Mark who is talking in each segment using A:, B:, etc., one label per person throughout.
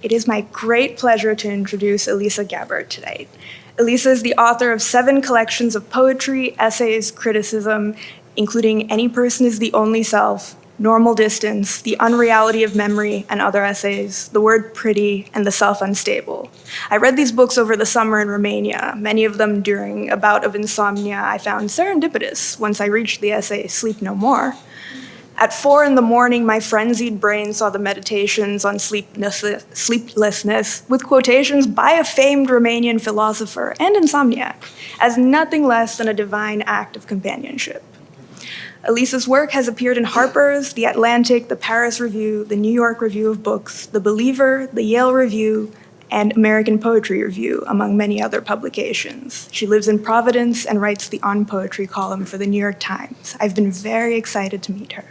A: It is my great pleasure to introduce Elisa Gabbert today. Elisa is the author of 7 collections of poetry, essays, criticism, including Any Person is the Only Self, Normal Distance, The Unreality of Memory, and other essays, The Word Pretty, and The Self-Unstable. I read these books over the summer in Romania, many of them during a bout of insomnia I found serendipitous once I reached the essay Sleep No More. At 4 in the morning, my frenzied brain saw the meditations on sleeplessness with quotations by a famed Romanian philosopher and insomniac as nothing less than a divine act of companionship. Elisa's work has appeared in Harper's, The Atlantic, the Paris Review, the New York Review of Books, The Believer, the Yale Review, and American Poetry Review, among many other publications. She lives in Providence and writes the On Poetry column for the New York Times. I've been very excited to meet her.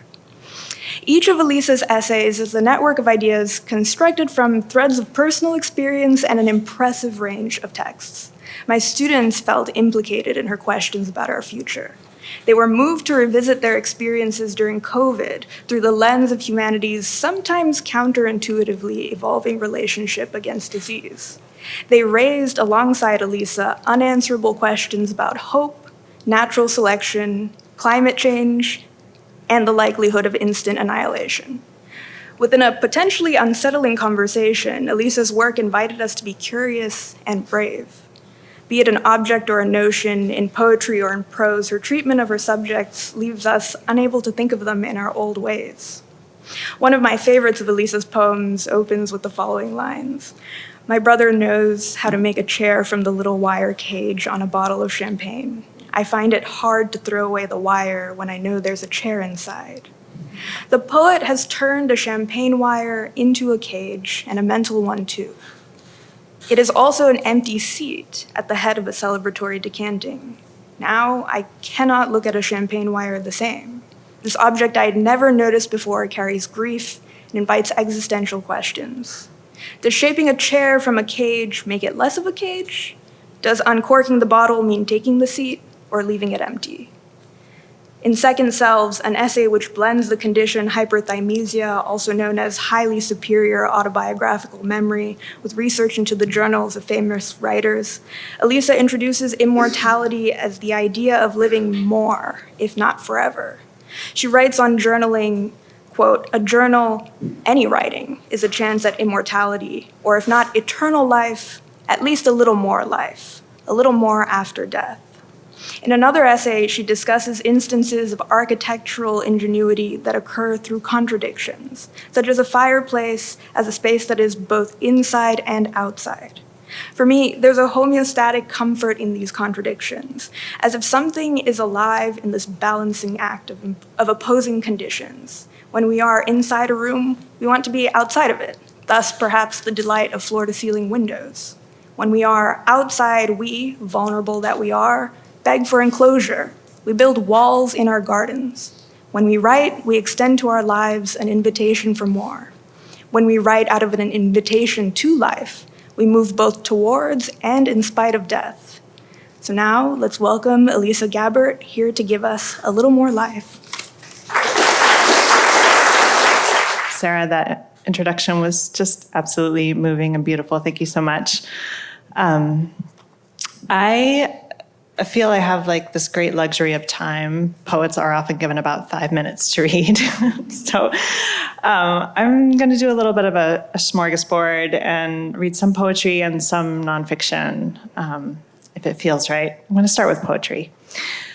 A: Each of Elisa's essays is a network of ideas constructed from threads of personal experience and an impressive range of texts. My students felt implicated in her questions about our future. They were moved to revisit their experiences during COVID through the lens of humanity's sometimes counterintuitively evolving relationship against disease. They raised, alongside Elisa, unanswerable questions about hope, natural selection, climate change, and the likelihood of instant annihilation. Within a potentially unsettling conversation, Elisa's work invited us to be curious and brave. Be it an object or a notion, in poetry or in prose, her treatment of her subjects leaves us unable to think of them in our old ways. One of my favorites of Elisa's poems opens with the following lines. My brother knows how to make a chair from the little wire cage on a bottle of champagne. I find it hard to throw away the wire when I know there's a chair inside. The poet has turned a champagne wire into a cage, and a mental one too. It is also an empty seat at the head of a celebratory decanting. Now I cannot look at a champagne wire the same. This object I had never noticed before carries grief and invites existential questions. Does shaping a chair from a cage make it less of a cage? Does uncorking the bottle mean taking the seat or leaving it empty? In Second Selves, an essay which blends the condition hyperthymesia, also known as highly superior autobiographical memory, with research into the journals of famous writers, Elisa introduces immortality as the idea of living more, if not forever. She writes on journaling, quote, a journal, any writing, is a chance at immortality, or if not eternal life, at least a little more life, a little more after death. In another essay, she discusses instances of architectural ingenuity that occur through contradictions, such as a fireplace as a space that is both inside and outside. For me, there's a homeostatic comfort in these contradictions, as if something is alive in this balancing act of opposing conditions. When we are inside a room, we want to be outside of it, thus perhaps the delight of floor-to-ceiling windows. When we are outside, we, vulnerable that we are, beg for enclosure. We build walls in our gardens. When we write, we extend to our lives an invitation for more. When we write out of an invitation to life, we move both towards and in spite of death. So now, let's welcome Elisa Gabbert here to give us a little more life.
B: Sarah, that introduction was just absolutely moving and beautiful. Thank you so much. I feel I have like this great luxury of time. Poets are often given about 5 minutes to read. So I'm going to do a little bit of a smorgasbord and read some poetry and some nonfiction, if it feels right. I'm going to start with poetry.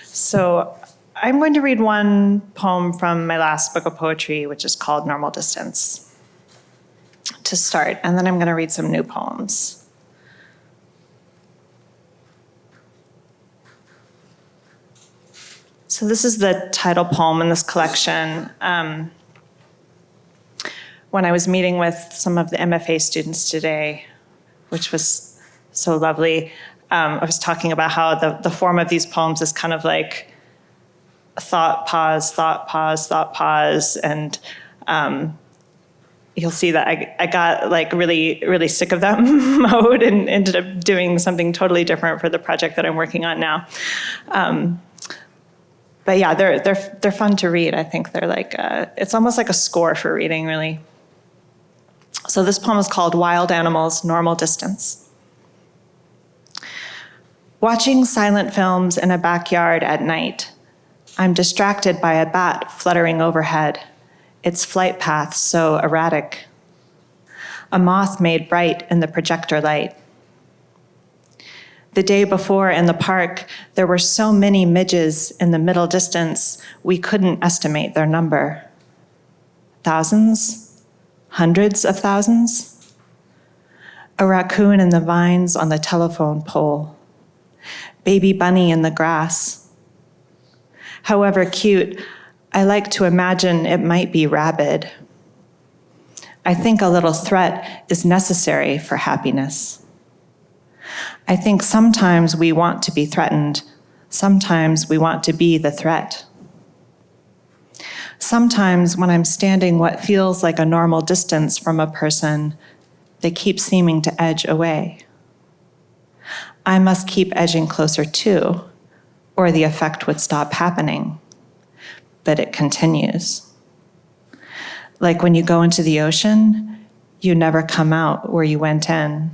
B: So I'm going to read one poem from my last book of poetry, which is called Normal Distance, to start. And then I'm going to read some new poems. So this is the title poem in this collection. When I was meeting with some of the MFA students today, which was so lovely, I was talking about how the form of these poems is kind of like a thought pause, thought pause, thought pause, and you'll see that I got like really, really sick of that mode and ended up doing something totally different for the project that I'm working on now. But yeah, they're fun to read. I think they're like, it's almost like a score for reading, really. So this poem is called Wild Animals, Normal Distance. Watching silent films in a backyard at night, I'm distracted by a bat fluttering overhead, its flight path so erratic. A moth made bright in the projector light. The day before in the park, there were so many midges in the middle distance, we couldn't estimate their number. Thousands? Hundreds of thousands? A raccoon in the vines on the telephone pole. Baby bunny in the grass. However cute, I like to imagine it might be rabid. I think a little threat is necessary for happiness. I think sometimes we want to be threatened. Sometimes we want to be the threat. Sometimes when I'm standing what feels like a normal distance from a person, they keep seeming to edge away. I must keep edging closer too, or the effect would stop happening. But it continues. Like when you go into the ocean, you never come out where you went in.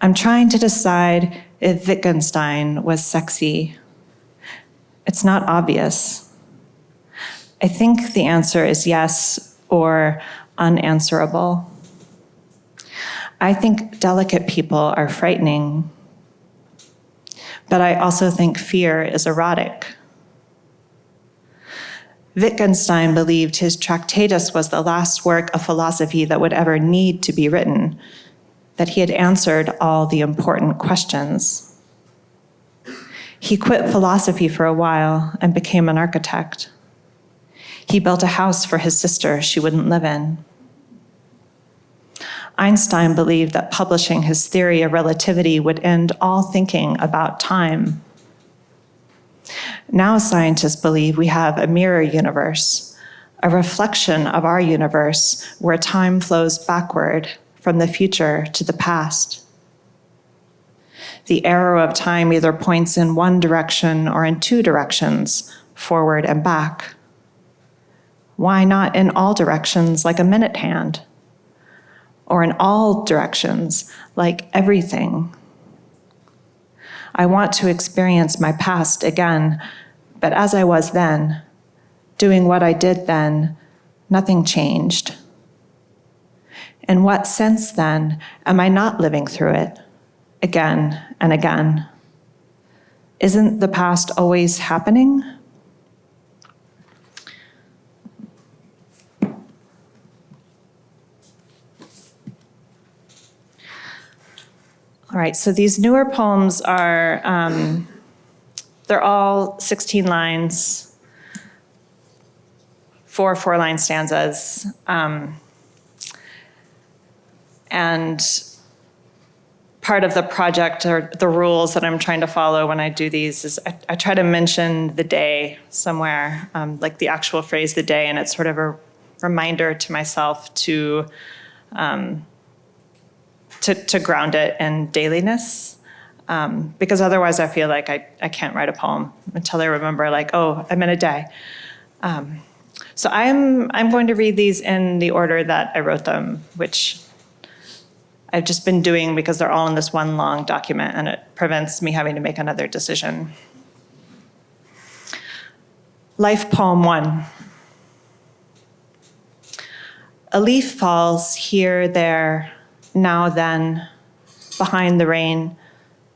B: I'm trying to decide if Wittgenstein was sexy. It's not obvious. I think the answer is yes or unanswerable. I think delicate people are frightening, but I also think fear is erotic. Wittgenstein believed his Tractatus was the last work of philosophy that would ever need to be written, that he had answered all the important questions. He quit philosophy for a while and became an architect. He built a house for his sister she wouldn't live in. Einstein believed that publishing his theory of relativity would end all thinking about time. Now scientists believe we have a mirror universe, a reflection of our universe where time flows backward from the future to the past. The arrow of time either points in one direction or in two directions, forward and back. Why not in all directions like a minute hand? Or in all directions like everything? I want to experience my past again, but as I was then, doing what I did then, nothing changed. In what sense then am I not living through it again and again? Isn't the past always happening? All right, so these newer poems are, they're all 16 lines, 4 4-line stanzas. And part of the project or the rules that I'm trying to follow when I do these is I try to mention the day somewhere, like the actual phrase the day, and it's sort of a reminder to myself to ground it in dailiness, because otherwise I feel like I can't write a poem until I remember, like, oh, I'm in a day. So I'm going to read these in the order that I wrote them, which I've just been doing because they're all in this one long document and it prevents me having to make another decision. Life Poem 1. A leaf falls here, there, now, then, behind the rain,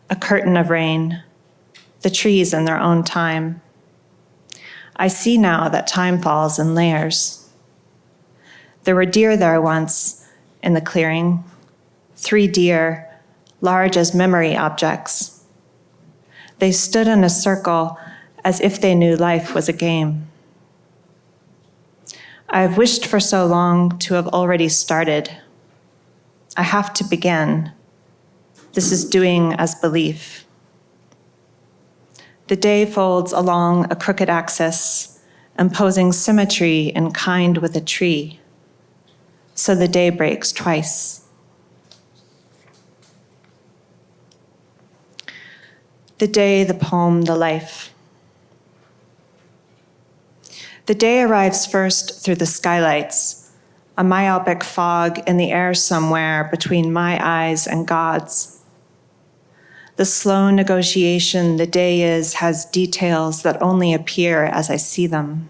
B: a curtain of rain, the trees in their own time. I see now that time falls in layers. There were deer there once in the clearing, 3 deer, large as memory objects. They stood in a circle as if they knew life was a game. I have wished for so long to have already started. I have to begin. This is doing as belief. The day folds along a crooked axis, imposing symmetry in kind with a tree. So the day breaks twice. The day, the poem, the life. The day arrives first through the skylights, a myopic fog in the air somewhere between my eyes and God's. The slow negotiation the day is has details that only appear as I see them.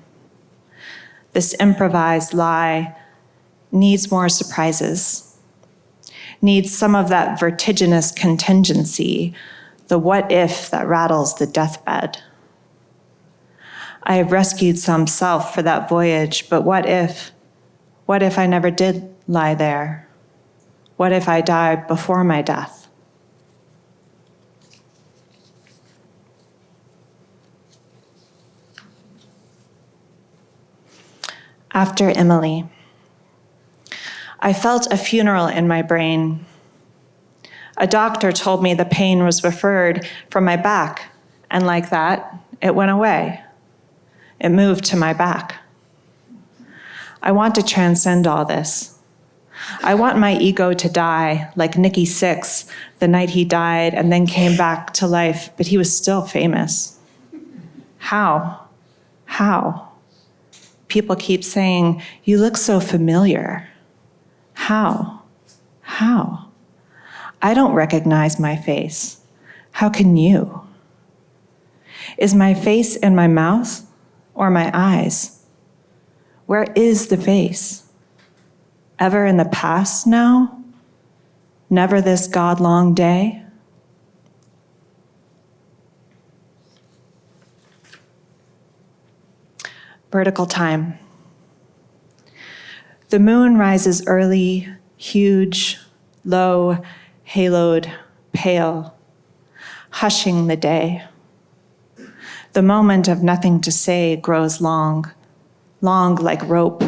B: This improvised lie needs more surprises, needs some of that vertiginous contingency, the what if that rattles the deathbed. I have rescued some self for that voyage, but what if I never did lie there? What if I die before my death? After Emily, I felt a funeral in my brain. A doctor told me the pain was referred from my back, and like that, it went away. It moved to my back. I want to transcend all this. I want my ego to die, like Nikki Sixx, the night he died and then came back to life, but he was still famous. How? How? People keep saying, "You look so familiar." How? How? I don't recognize my face. How can you? Is my face in my mouth or my eyes? Where is the face? Ever in the past now? Never this God-long day? Vertical time. The moon rises early, huge, low, haloed, pale, hushing the day. The moment of nothing to say grows long, long like rope.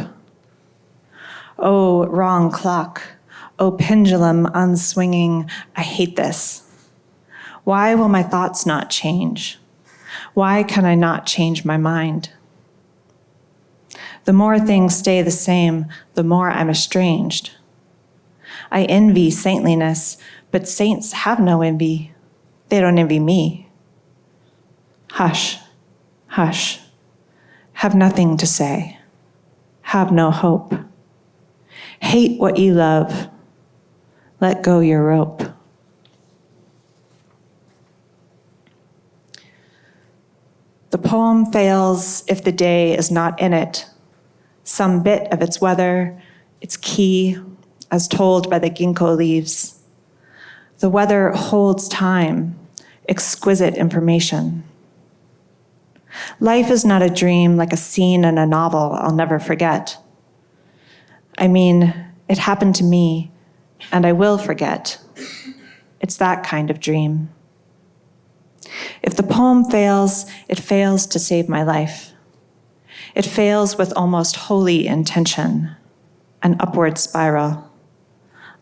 B: Oh, wrong clock. Oh, pendulum unswinging. I hate this. Why will my thoughts not change? Why can I not change my mind? The more things stay the same, the more I'm estranged. I envy saintliness, but saints have no envy. They don't envy me. Hush, hush. Have nothing to say. Have no hope. Hate what you love. Let go your rope. The poem fails if the day is not in it. Some bit of its weather, its key, as told by the ginkgo leaves. The weather holds time, exquisite information. Life is not a dream like a scene in a novel I'll never forget. I mean, it happened to me, and I will forget. It's that kind of dream. If the poem fails, it fails to save my life. It fails with almost holy intention, an upward spiral,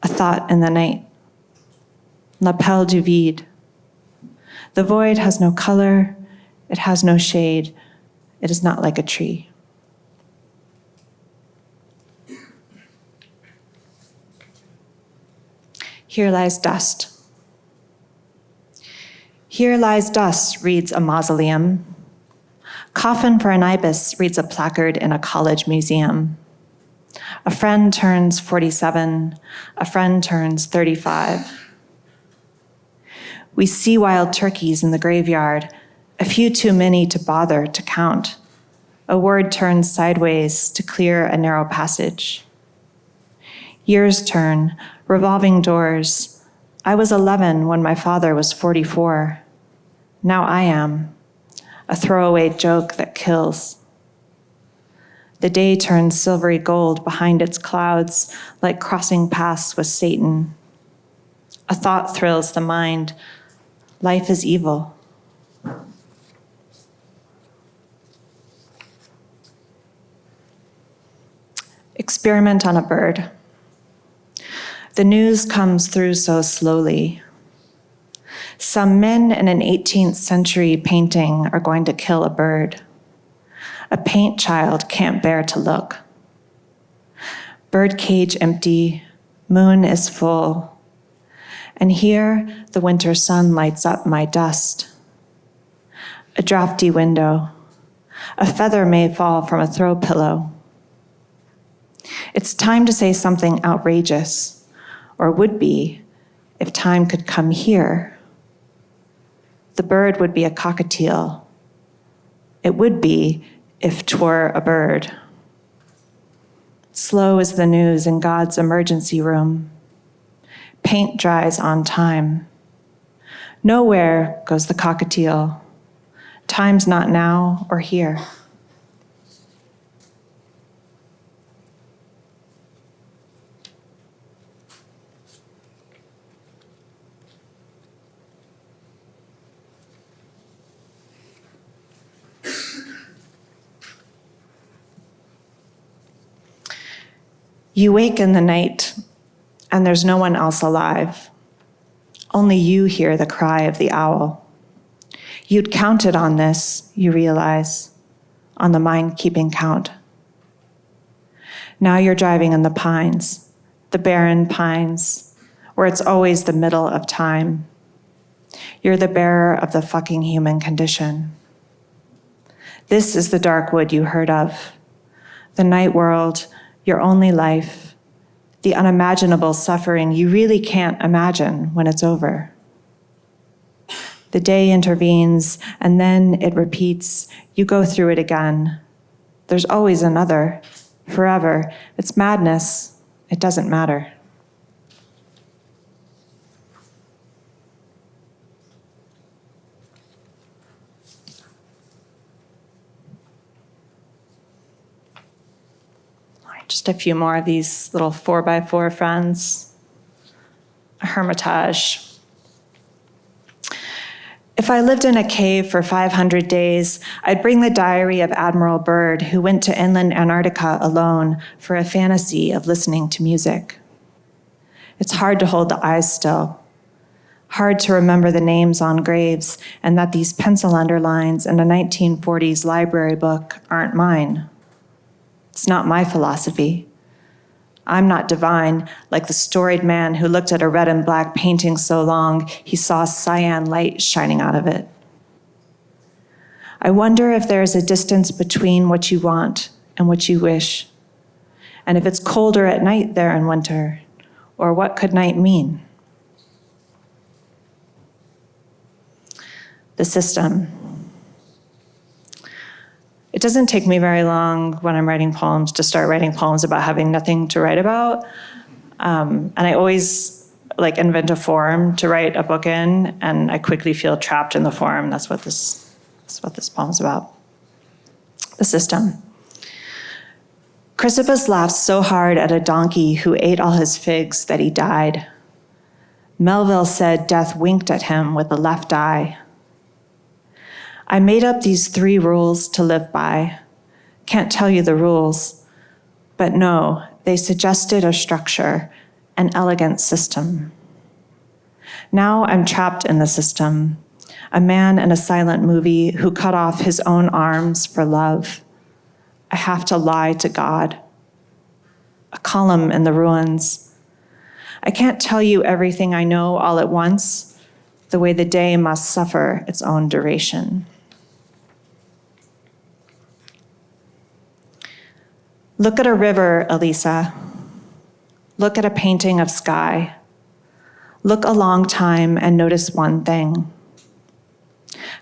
B: a thought in the night. L'appel du vide. The void has no color, it has no shade, it is not like a tree. Here lies dust. Here lies dust reads a mausoleum. Coffin for an ibis reads a placard in a college museum. A friend turns 47, a friend turns 35. We see wild turkeys in the graveyard, a few too many to bother to count. A word turns sideways to clear a narrow passage. Years turn, revolving doors. I was 11 when my father was 44. Now I am. A throwaway joke that kills. The day turns silvery gold behind its clouds, like crossing paths with Satan. A thought thrills the mind. Life is evil. Experiment on a bird. The news comes through so slowly. Some men in an 18th century painting are going to kill a bird. A paint child can't bear to look. Bird cage empty, moon is full. And here the winter sun lights up my dust. A drafty window. A feather may fall from a throw pillow. It's time to say something outrageous, or would be, if time could come here. The bird would be a cockatiel. It would be if 'twere a bird. Slow is the news in God's emergency room. Paint dries on time. Nowhere goes the cockatiel. Time's not now or here. You wake in the night, and there's no one else alive. Only you hear the cry of the owl. You'd counted on this, you realize, on the mind-keeping count. Now you're driving in the pines, the barren pines, where it's always the middle of time. You're the bearer of the fucking human condition. This is the dark wood you heard of, the night world, your only life, the unimaginable suffering you really can't imagine when it's over. The day intervenes, and then it repeats. You go through it again. There's always another, forever. It's madness. It doesn't matter. Just a few more of these little 4x4 friends. A hermitage. If I lived in a cave for 500 days, I'd bring the diary of Admiral Byrd, who went to inland Antarctica alone for a fantasy of listening to music. It's hard to hold the eyes still, hard to remember the names on graves, and that these pencil underlines in a 1940s library book aren't mine. It's not my philosophy. I'm not divine, like the storied man who looked at a red and black painting so long he saw cyan light shining out of it. I wonder if there is a distance between what you want and what you wish, and if it's colder at night there in winter, or what could night mean? The system. It doesn't take me very long when I'm writing poems to start writing poems about having nothing to write about. And I always invent a form to write a book in, and I quickly feel trapped in the form. That's what this poem's about. The system. Chrysippus laughed so hard at a donkey who ate all his figs that he died. Melville said death winked at him with the left eye. I made up these 3 rules to live by. Can't tell you the rules, but no, they suggested a structure, an elegant system. Now I'm trapped in the system, a man in a silent movie who cut off his own arms for love. I have to lie to God. A column in the ruins. I can't tell you everything I know all at once, the way the day must suffer its own duration. Look at a river, Elisa. Look at a painting of sky. Look a long time and notice one thing.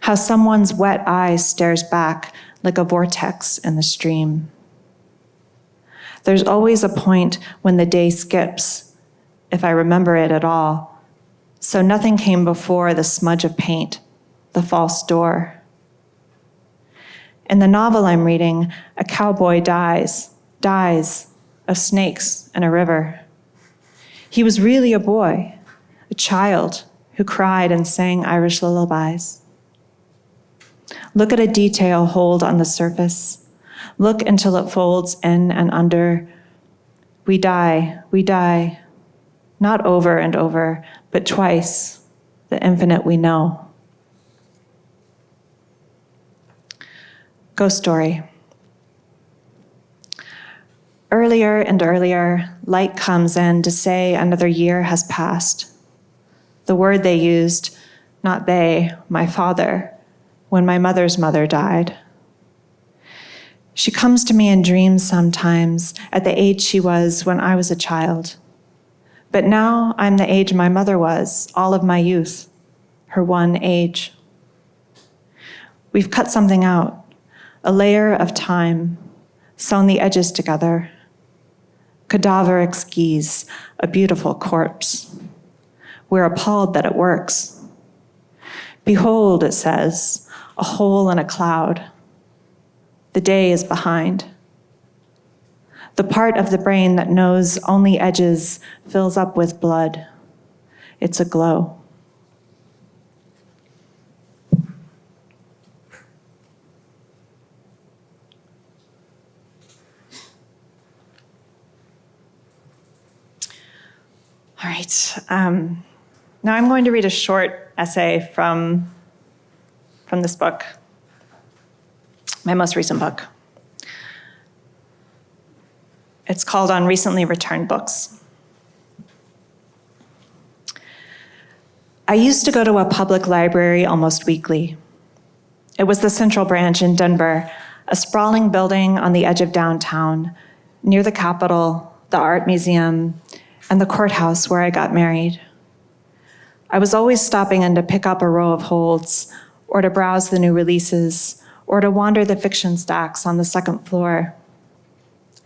B: How someone's wet eye stares back like a vortex in the stream. There's always a point when the day skips, if I remember it at all. So nothing came before the smudge of paint, the false door. In the novel I'm reading, a cowboy dies of snakes in a river. He was really a boy, a child who cried and sang Irish lullabies. Look at a detail hold on the surface. Look until it folds in and under. We die, not over and over, but twice, the infinite we know. Ghost story. Earlier and earlier, light comes in to say another year has passed. The word they used, not they, my father, when my mother's mother died. She comes to me in dreams sometimes, at the age she was when I was a child. But now I'm the age my mother was, all of my youth, her one age. We've cut something out, a layer of time, sewn the edges together. Cadaver exquise, a beautiful corpse. We're appalled that it works. Behold, it says, a hole in a cloud. The day is behind. The part of the brain that knows only edges fills up with blood. It's a glow. All right. Now I'm going to read a short essay from this book, my most recent book. It's called On Recently Returned Books. I used to go to a public library almost weekly. It was the Central Branch in Denver, a sprawling building on the edge of downtown, near the Capitol, the Art Museum, and the courthouse where I got married. I was always stopping in to pick up a row of holds, or to browse the new releases, or to wander the fiction stacks on the second floor,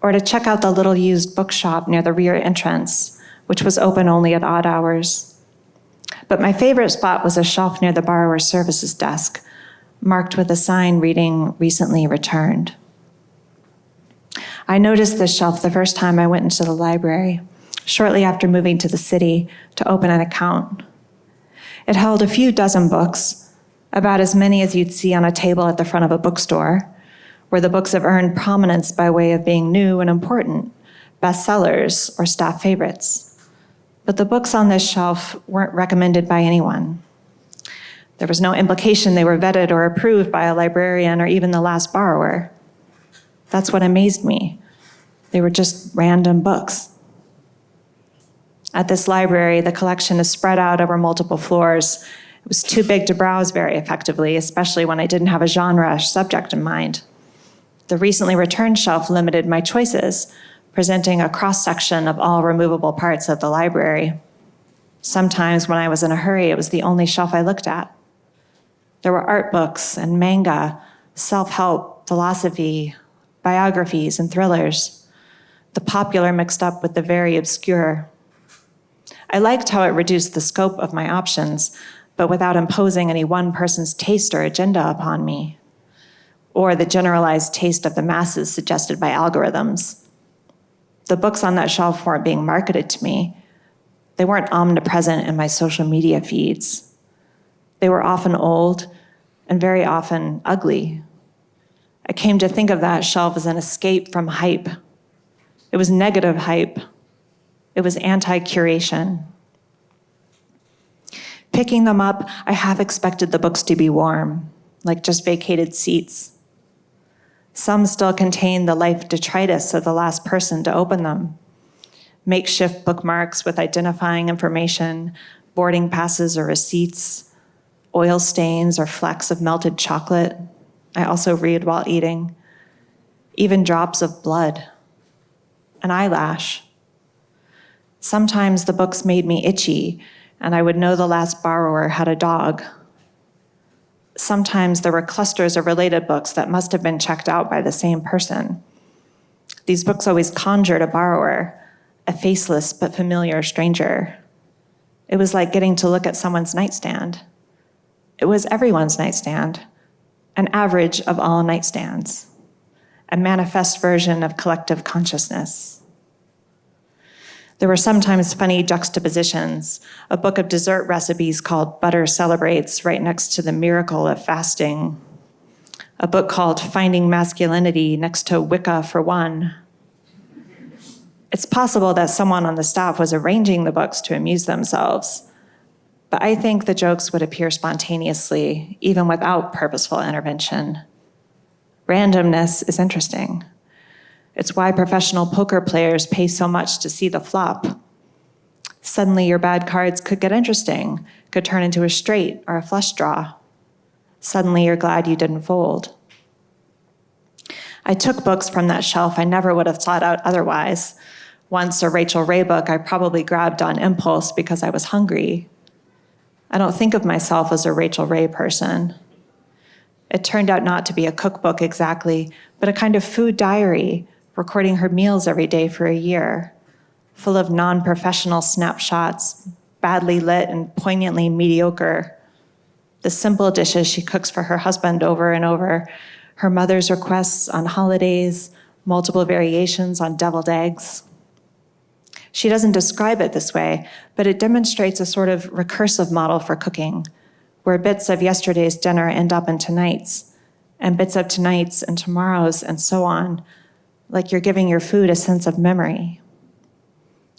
B: or to check out the little used bookshop near the rear entrance, which was open only at odd hours. But my favorite spot was a shelf near the borrower services desk, marked with a sign reading, "Recently Returned." I noticed this shelf the first time I went into the library, shortly after moving to the city to open an account. It held a few dozen books, about as many as you'd see on a table at the front of a bookstore, where the books have earned prominence by way of being new and important, bestsellers or staff favorites. But the books on this shelf weren't recommended by anyone. There was no implication they were vetted or approved by a librarian or even the last borrower. That's what amazed me. They were just random books. At this library, the collection is spread out over multiple floors. It was too big to browse very effectively, especially when I didn't have a genre or subject in mind. The recently returned shelf limited my choices, presenting a cross-section of all removable parts of the library. Sometimes when I was in a hurry, it was the only shelf I looked at. There were art books and manga, self-help, philosophy, biographies, and thrillers, the popular mixed up with the very obscure. I liked how it reduced the scope of my options, but without imposing any one person's taste or agenda upon me, or the generalized taste of the masses suggested by algorithms. The books on that shelf weren't being marketed to me. They weren't omnipresent in my social media feeds. They were often old and very often ugly. I came to think of that shelf as an escape from hype. It was negative hype. It was anti-curation. Picking them up, I half expected the books to be warm, like just vacated seats. Some still contain the life detritus of the last person to open them. Makeshift bookmarks with identifying information, boarding passes or receipts, oil stains or flecks of melted chocolate. I also read while eating. Even drops of blood. An eyelash. Sometimes the books made me itchy, and I would know the last borrower had a dog. Sometimes there were clusters of related books that must have been checked out by the same person. These books always conjured a borrower, a faceless but familiar stranger. It was like getting to look at someone's nightstand. It was everyone's nightstand, an average of all nightstands, a manifest version of collective consciousness. There were sometimes funny juxtapositions, a book of dessert recipes called Butter Celebrates right next to the miracle of fasting, a book called Finding Masculinity next to Wicca for One. It's possible that someone on the staff was arranging the books to amuse themselves, but I think the jokes would appear spontaneously, even without purposeful intervention. Randomness is interesting. It's why professional poker players pay so much to see the flop. Suddenly your bad cards could get interesting, could turn into a straight or a flush draw. Suddenly you're glad you didn't fold. I took books from that shelf I never would have sought out otherwise. Once a Rachel Ray book I probably grabbed on impulse because I was hungry. I don't think of myself as a Rachel Ray person. It turned out not to be a cookbook exactly, but a kind of food diary, recording her meals every day for a year, full of non-professional snapshots, badly lit and poignantly mediocre. The simple dishes she cooks for her husband over and over, her mother's requests on holidays, multiple variations on deviled eggs. She doesn't describe it this way, but it demonstrates a sort of recursive model for cooking, where bits of yesterday's dinner end up in tonight's, and bits of tonight's and tomorrow's, and so on, like you're giving your food a sense of memory.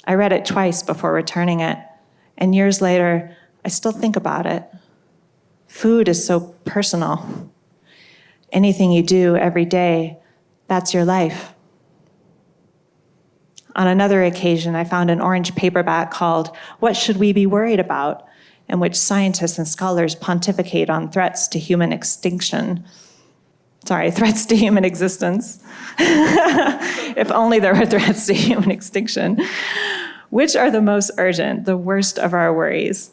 B: I read it twice before returning it, and years later, I still think about it. Food is so personal. Anything you do every day, that's your life. On another occasion, I found an orange paperback called What Should We Be Worried About?, in which scientists and scholars pontificate on threats to human existence. If only there were threats to human extinction. Which are the most urgent, the worst of our worries?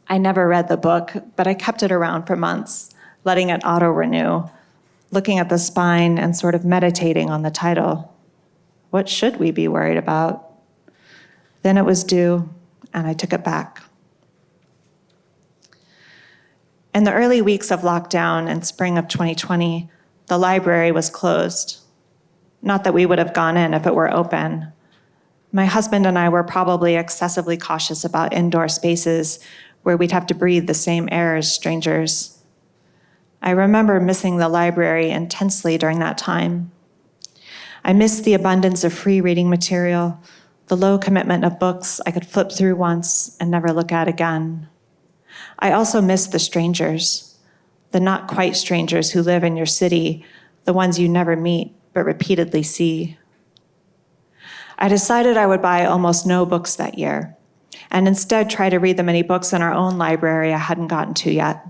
B: I never read the book, but I kept it around for months, letting it auto-renew, looking at the spine and sort of meditating on the title. What should we be worried about? Then it was due, and I took it back. In the early weeks of lockdown in spring of 2020, the library was closed. Not that we would have gone in if it were open. My husband and I were probably excessively cautious about indoor spaces where we'd have to breathe the same air as strangers. I remember missing the library intensely during that time. I missed the abundance of free reading material, the low commitment of books I could flip through once and never look at again. I also missed the strangers, the not quite strangers who live in your city, the ones you never meet but repeatedly see. I decided I would buy almost no books that year, and instead try to read the many books in our own library I hadn't gotten to yet.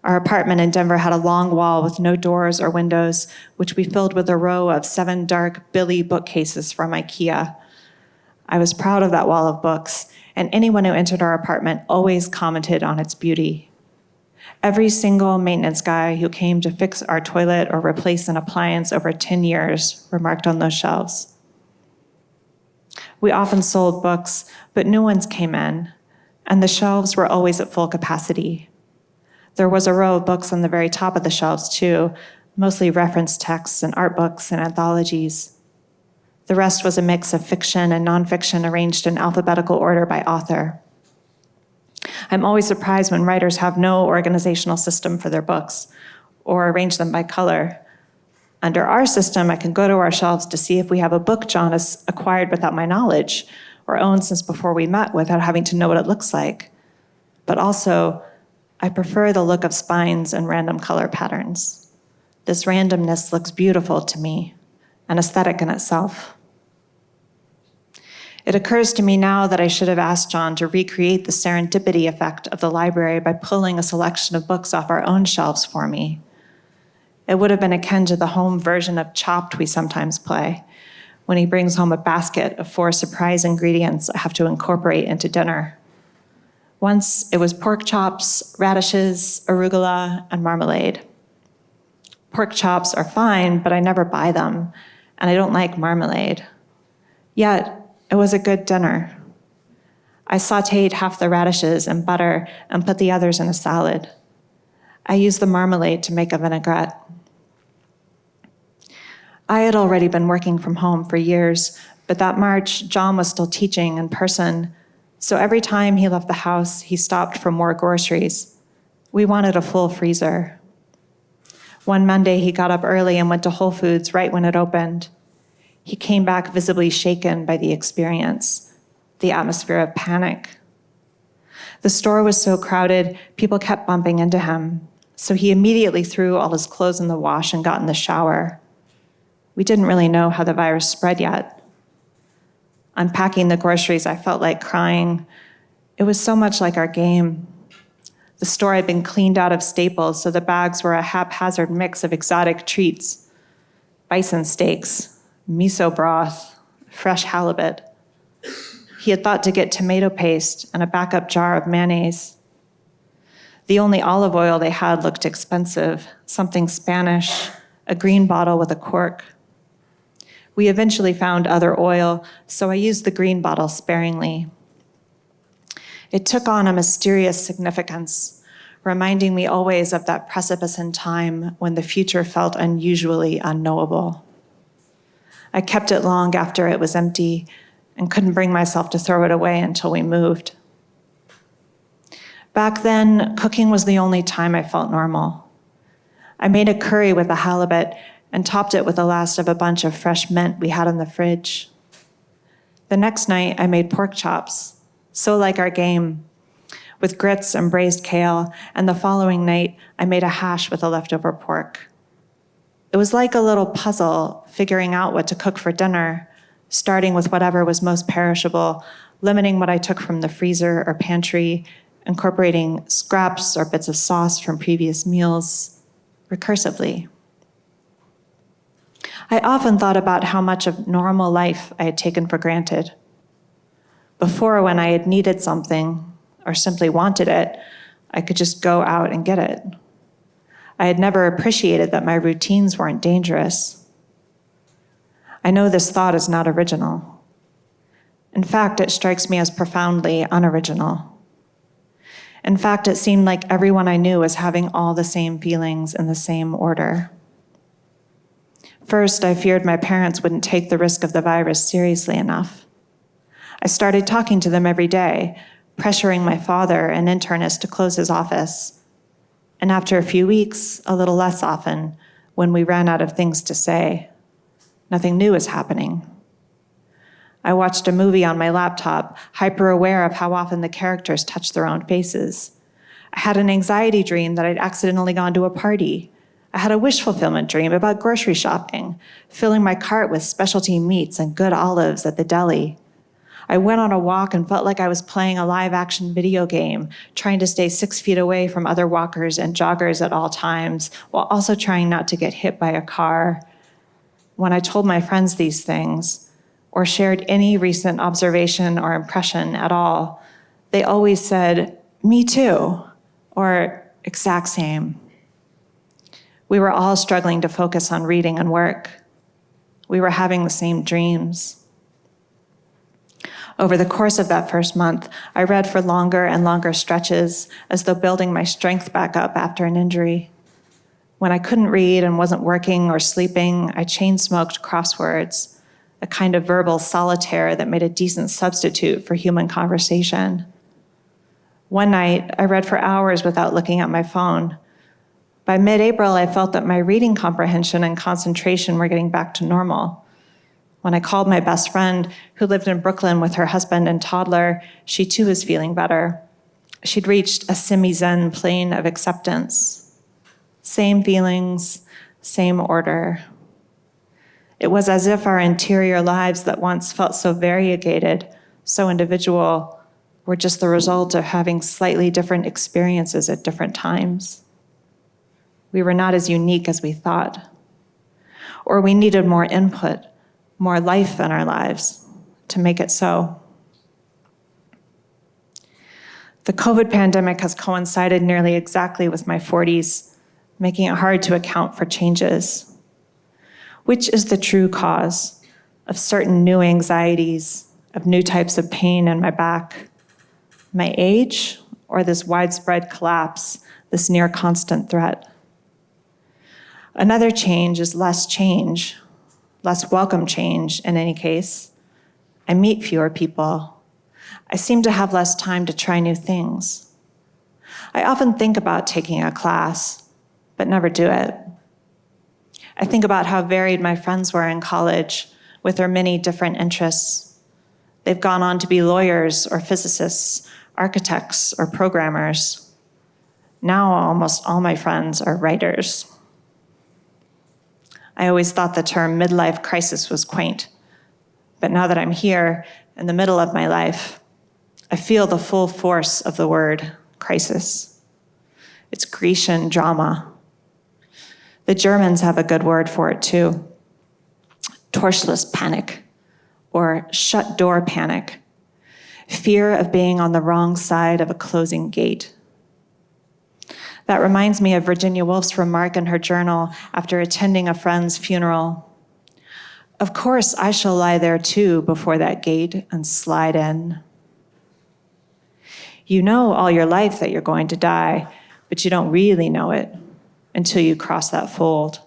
B: Our apartment in Denver had a long wall with no doors or windows, which we filled with a row of 7 dark Billy bookcases from IKEA. I was proud of that wall of books, and anyone who entered our apartment always commented on its beauty. Every single maintenance guy who came to fix our toilet or replace an appliance over 10 years remarked on those shelves. We often sold books, but new ones came in, and the shelves were always at full capacity. There was a row of books on the very top of the shelves, too, mostly reference texts and art books and anthologies. The rest was a mix of fiction and nonfiction arranged in alphabetical order by author. I'm always surprised when writers have no organizational system for their books or arrange them by color. Under our system, I can go to our shelves to see if we have a book John has acquired without my knowledge or owned since before we met without having to know what it looks like. But also, I prefer the look of spines and random color patterns. This randomness looks beautiful to me, an aesthetic in itself. It occurs to me now that I should have asked John to recreate the serendipity effect of the library by pulling a selection of books off our own shelves for me. It would have been akin to the home version of Chopped we sometimes play, when he brings home a basket of 4 surprise ingredients I have to incorporate into dinner. Once it was pork chops, radishes, arugula, and marmalade. Pork chops are fine, but I never buy them, and I don't like marmalade. Yet, it was a good dinner. I sautéed half the radishes in butter and put the others in a salad. I used the marmalade to make a vinaigrette. I had already been working from home for years, but that March, John was still teaching in person, so every time he left the house, he stopped for more groceries. We wanted a full freezer. One Monday, he got up early and went to Whole Foods right when it opened. He came back visibly shaken by the experience, the atmosphere of panic. The store was so crowded, people kept bumping into him, so he immediately threw all his clothes in the wash and got in the shower. We didn't really know how the virus spread yet. Unpacking the groceries, I felt like crying. It was so much like our game. The store had been cleaned out of staples, so the bags were a haphazard mix of exotic treats. bison steaks, miso broth, fresh halibut. He had thought to get tomato paste and a backup jar of mayonnaise. The only olive oil they had looked expensive, something Spanish, a green bottle with a cork. We eventually found other oil, so I used the green bottle sparingly. It took on a mysterious significance, reminding me always of that precipice in time when the future felt unusually unknowable. I kept it long after it was empty and couldn't bring myself to throw it away until we moved. Back then, cooking was the only time I felt normal. I made a curry with a halibut and topped it with the last of a bunch of fresh mint we had in the fridge. The next night, I made pork chops, so like our game, with grits and braised kale, and the following night, I made a hash with the leftover pork. It was like a little puzzle, figuring out what to cook for dinner, starting with whatever was most perishable, limiting what I took from the freezer or pantry, incorporating scraps or bits of sauce from previous meals, recursively. I often thought about how much of normal life I had taken for granted. Before, when I had needed something or simply wanted it, I could just go out and get it. I had never appreciated that my routines weren't dangerous. I know this thought is not original. In fact, it strikes me as profoundly unoriginal. In fact, it seemed like everyone I knew was having all the same feelings in the same order. First, I feared my parents wouldn't take the risk of the virus seriously enough. I started talking to them every day, pressuring my father, an internist, to close his office. And after a few weeks, a little less often, when we ran out of things to say. Nothing new is happening. I watched a movie on my laptop, hyper aware of how often the characters touch their own faces. I had an anxiety dream that I'd accidentally gone to a party. I had a wish fulfillment dream about grocery shopping, filling my cart with specialty meats and good olives at the deli. I went on a walk and felt like I was playing a live-action video game, trying to stay 6 feet away from other walkers and joggers at all times, while also trying not to get hit by a car. When I told my friends these things, or shared any recent observation or impression at all, they always said, "Me too," or "exact same." We were all struggling to focus on reading and work. We were having the same dreams. Over the course of that first month, I read for longer and longer stretches, as though building my strength back up after an injury. When I couldn't read and wasn't working or sleeping, I chain-smoked crosswords, a kind of verbal solitaire that made a decent substitute for human conversation. One night, I read for hours without looking at my phone. By mid-April, I felt that my reading comprehension and concentration were getting back to normal. When I called my best friend, who lived in Brooklyn with her husband and toddler, she too was feeling better. She'd reached a semi-zen plane of acceptance. Same feelings, same order. It was as if our interior lives that once felt so variegated, so individual, were just the result of having slightly different experiences at different times. We were not as unique as we thought. Or we needed more input, more life in our lives to make it so. The COVID pandemic has coincided nearly exactly with my 40s, making it hard to account for changes. Which is the true cause of certain new anxieties, of new types of pain in my back? My age, or this widespread collapse, this near constant threat? Another change is less welcome change in any case. I meet fewer people. I seem to have less time to try new things. I often think about taking a class, but never do it. I think about how varied my friends were in college with their many different interests. They've gone on to be lawyers or physicists, architects or programmers. Now almost all my friends are writers. I always thought the term midlife crisis was quaint, but now that I'm here in the middle of my life, I feel the full force of the word crisis. It's Grecian drama. The Germans have a good word for it too, torchless panic, or shut door panic, fear of being on the wrong side of a closing gate. That reminds me of Virginia Woolf's remark in her journal after attending a friend's funeral. "Of course, I shall lie there too before that gate and slide in." You know all your life that you're going to die, but you don't really know it until you cross that fold.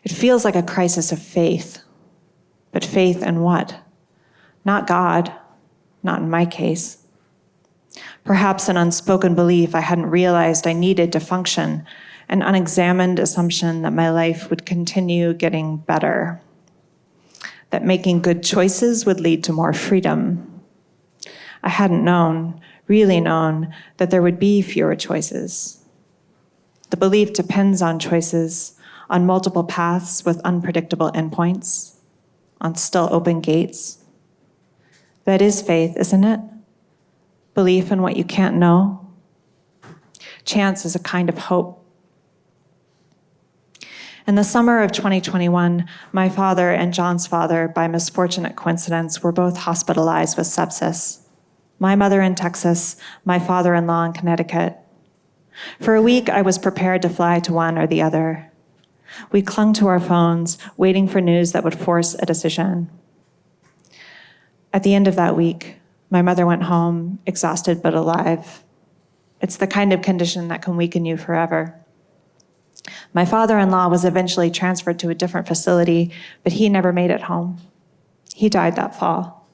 B: It feels like a crisis of faith. But faith in what? Not God, not in my case. Perhaps an unspoken belief I hadn't realized I needed to function, an unexamined assumption that my life would continue getting better, that making good choices would lead to more freedom. I hadn't known, really known, that there would be fewer choices. The belief depends on choices, on multiple paths with unpredictable endpoints, on still open gates. That is faith, isn't it? Belief in what you can't know. Chance is a kind of hope. In the summer of 2021, my father and John's father, by misfortunate coincidence, were both hospitalized with sepsis. My mother in Texas, my father-in-law in Connecticut. For a week, I was prepared to fly to one or the other. We clung to our phones, waiting for news that would force a decision. At the end of that week, my mother went home, exhausted but alive. It's the kind of condition that can weaken you forever. My father-in-law was eventually transferred to a different facility, but he never made it home. He died that fall.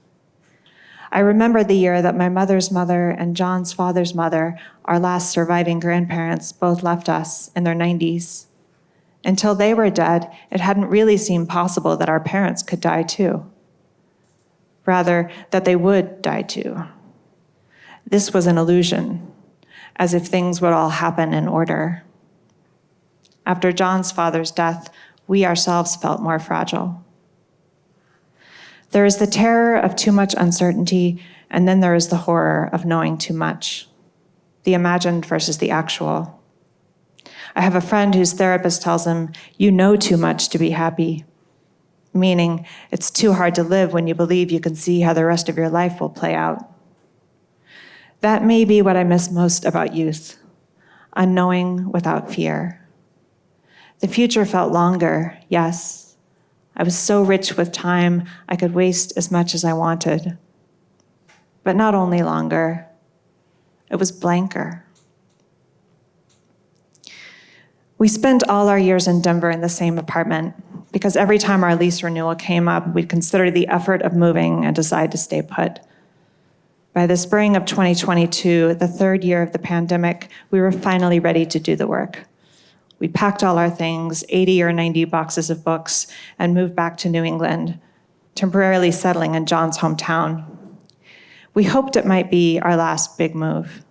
B: I remember the year that my mother's mother and John's father's mother, our last surviving grandparents, both left us in their 90s. Until they were dead, it hadn't really seemed possible that our parents could die too. Rather, that they would die too. This was an illusion, as if things would all happen in order. After John's father's death, we ourselves felt more fragile. There is the terror of too much uncertainty, and then there is the horror of knowing too much, the imagined versus the actual. I have a friend whose therapist tells him, "You know too much to be happy," meaning it's too hard to live when you believe you can see how the rest of your life will play out. That may be what I miss most about youth, unknowing without fear. The future felt longer, yes. I was so rich with time, I could waste as much as I wanted. But not only longer, it was blanker. We spent all our years in Denver in the same apartment because every time our lease renewal came up, we'd consider the effort of moving and decide to stay put. By the spring of 2022, the third year of the pandemic, we were finally ready to do the work. We packed all our things, 80 or 90 boxes of books, and moved back to New England, temporarily settling in John's hometown. We hoped it might be our last big move.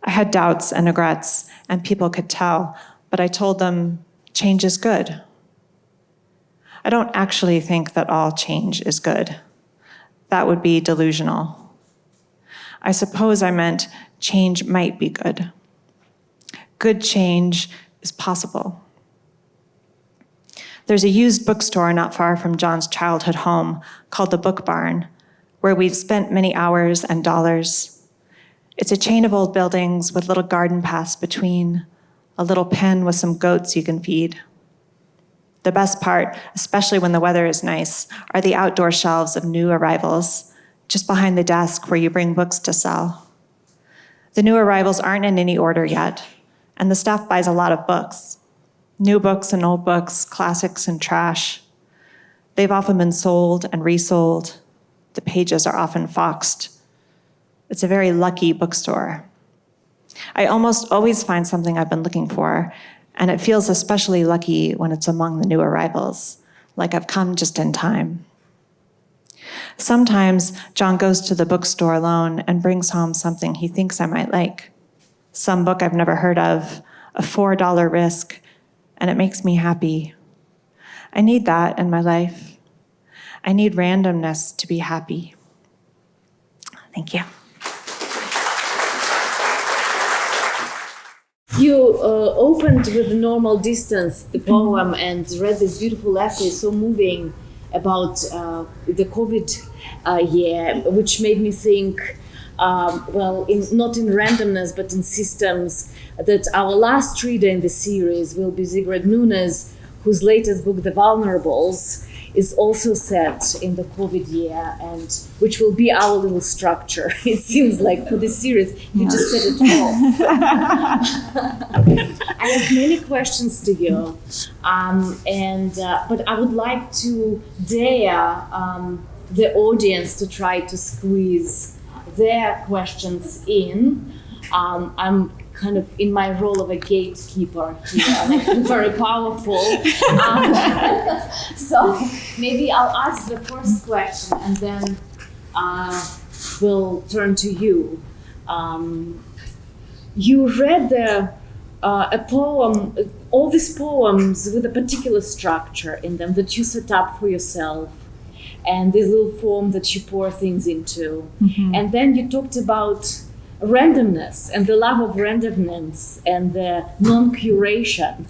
B: I had doubts and regrets, and people could tell, but I told them, change is good. I don't actually think that all change is good. That would be delusional. I suppose I meant change might be good. Good change is possible. There's a used bookstore not far from John's childhood home called the Book Barn, where we've spent many hours and dollars. It's a chain of old buildings with little garden paths between, a little pen with some goats you can feed. The best part, especially when the weather is nice, are the outdoor shelves of new arrivals, just behind the desk where you bring books to sell. The new arrivals aren't in any order yet, and the staff buys a lot of books. New books and old books, classics and trash. They've often been sold and resold. The pages are often foxed. It's a very lucky bookstore. I almost always find something I've been looking for, and it feels especially lucky when it's among the new arrivals, like I've come just in time. Sometimes John goes to the bookstore alone and brings home something he thinks I might like. Some book I've never heard of, a $4 risk, and it makes me happy. I need that in my life. I need randomness to be happy. Thank you.
C: You opened with the normal distance, the poem, and read this beautiful essay, so moving, about the COVID year, which made me think, not in randomness, but in systems, that our last reader in the series will be Sigrid Nunes, whose latest book, The Vulnerables, is also set in the COVID year, and which will be our little structure. It seems like for this series, you just set it off. I have many questions to you, but I would like to dare the audience to try to squeeze their questions in. I'm kind of in my role of a gatekeeper here, like very powerful. So maybe I'll ask the first question and then we'll turn to you. You read a poem, all these poems with a particular structure in them that you set up for yourself, and this little form that you pour things into. Mm-hmm. And then you talked about randomness and the love of randomness and the non-curation.